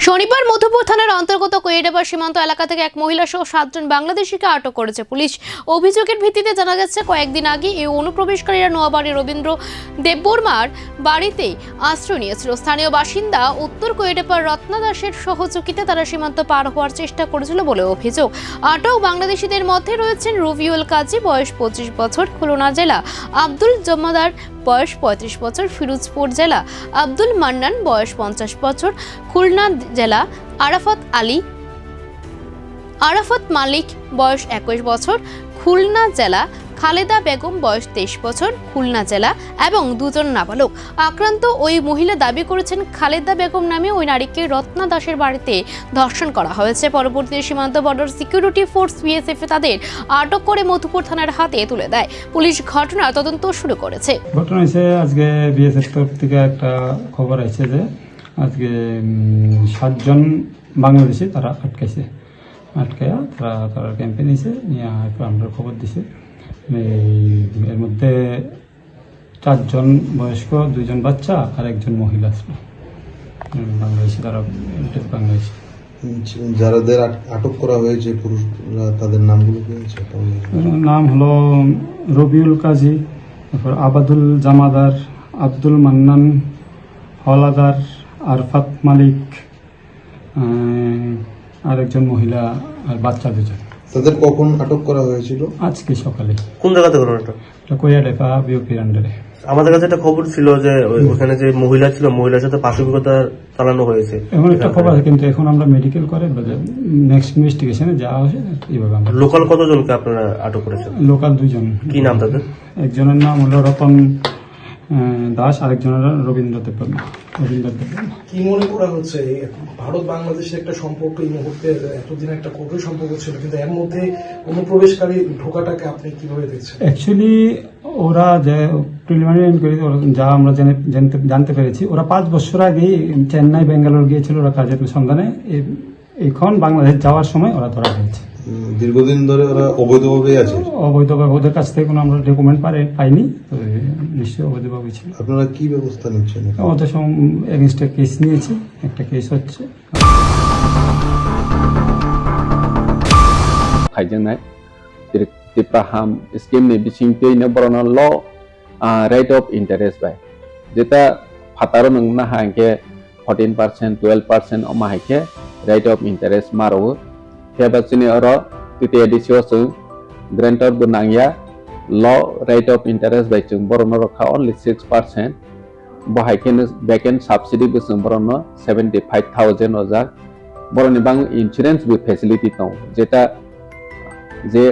শনিবার মধুপুর থানার অন্তর্গত কোয়েডাবা সীমান্ত এলাকা থেকে এক মহিলা সহ 7 জন বাংলাদেশিকে আটক করেছে পুলিশ। অভিযোগের ভিত্তিতে জানা গেছে, কয়েকদিন আগে এই অনুপ্রবেশকারীরা নোয়াবাড়ি রবীন্দ্র দেববর্মার বাড়িতে আশ্রয় নিয়েছিল। স্থানীয় বাসিন্দা উত্তর কোয়েডাবার রত্না দাসের সহযোগিতায় তারা সীমান্ত পার হওয়ার চেষ্টা করেছিল বলে অভিযোগ। আটক বাংলাদেশিদের মধ্যে রয়েছেন রবিউল কাজী, বয়স 25 বছর, খুলনা জেলা; আব্দুল জমাদার, বয়স 35 বছর, ফিরোজপুর জেলা; আব্দুল মান্নান, বয়স 50 বছর, খুলনা জেলা; আরাফাত মালিক, বয়স 21 বছর, খুলনা জেলা; খালেদা বেগম, বয়স 23 বছর, খুলনা জেলা এবং 2 জন নাবালক। আক্রান্ত ওই মহিলা দাবি করেছেন, খালেদা বেগম নামে ওই নারীকে রত্না দাসের বাড়িতে ধর্ষণ করা হয়েছে। পরবর্তীতে সীমান্ত বর্ডার সিকিউরিটি ফোর্স বিএসএফ তাদের আটক করে মধুপুর থানার হাতে তুলে দেয়। পুলিশ ঘটনার তদন্ত শুরু করেছে। ঘটনা হয়েছে আজকে বিএসএফ তরফ থেকে একটা খবর আছে যে আজকে 7 জন বাংলাদেশি তারা আটকায়া তারা ক্যাম্পে নিয়েছে, নিয়ে আমরা খবর দিছে। এর মধ্যে 4 জন বয়স্ক, 2 জন বাচ্চা আর 1 জন মহিলা ছিল বাংলাদেশি। তারা বাংলাদেশি যাদের আটক করা হয়েছে পুরুষরা, তাদের নামগুলো কি হয়েছে? নাম হলো রবিউল কাজী, তারপর আবাদুল জামাদার, আব্দুল মান্নান, হলাদার, আরফাত মালিক, আর 1 জন মহিলা আর বাচ্চা 2 জন। তাদের কখন আটক করা হয়েছিল? আজকে সকালে। কোন জায়গাতে হলো এটা? কোয়াডাবা বিওপির আন্ডারে। আমাদের কাছে একটা খবর ছিল যে ওখানে যে মহিলা ছিল, মহিলার সাথে পাশবিকতা চালানো হয়েছে। এখন একটা খবর আছে, কিন্তু এখন আমরা মেডিকেল করে নেক্সট ইনভেস্টিগেশনে যাওয়া হয়েছে এইভাবে। আমরা লোকাল কতজনকে আপনারা আটক করেছেন? লোকাল 2 জন। কি নাম তাদের? একজনের নাম হলো রতন দাস, আরেকজনের রবীন্দ্র দেববর্মা। কি মনে করা হচ্ছে ভারত বাংলাদেশের একটা সম্পর্ক এই মুহূর্তে এতদিন একটা কঠোর সম্পর্ক ছিল, কিন্তু এর মধ্যে অনুপ্রবেশকারী ঢোকাটাকে আপনি কিভাবে দেখছেন? অ্যাকচুয়ালি ওরা যে প্রিলিমিনারি ইনকোয়ারি যা আমরা জানতে পেরেছি, ওরা 5 বছর আগেই চেন্নাই, বেঙ্গালোর গিয়েছিল ওরা কাজের সন্ধানে। এখন বাংলাদেশ যাওয়ার সময় ওরা ধরা হয়েছে। দীর্ঘদিন ধরে ওরা অবৈধভাবে আছে। অবৈধভাবে, ওদের কাছ থেকে কোনো আমরা ডকুমেন্ট পাইনি, তো নিশ্চয়ই অবৈধভাবে ছিল। আপনারা কি ব্যবস্থা নিচ্ছেন? ওদের এগেনস্টে কেস নিয়েছে, একটা কেস হচ্ছে। खायजोंनाय तिप्राहाम स्कीम नि बिसिंतैनो बरना ल राइट अफ इंटरेस्ट बाय जेता फातारो नंगना हांके 14% 12% अमा हाइके राइट अफ इंटरेस्ट मारो फेबासिनि अर तिते एडिसियोस ग्रांटर बनांगया ल राइट अफ इंटरेस्ट बाय जों बरना रखा ओनली 6% बहायकेनो बैकेन सब्सिडी बिसों बरना 75,000 अजा बरनि बां इंश्योरेंस बि फैसिलिटी दं जेता जे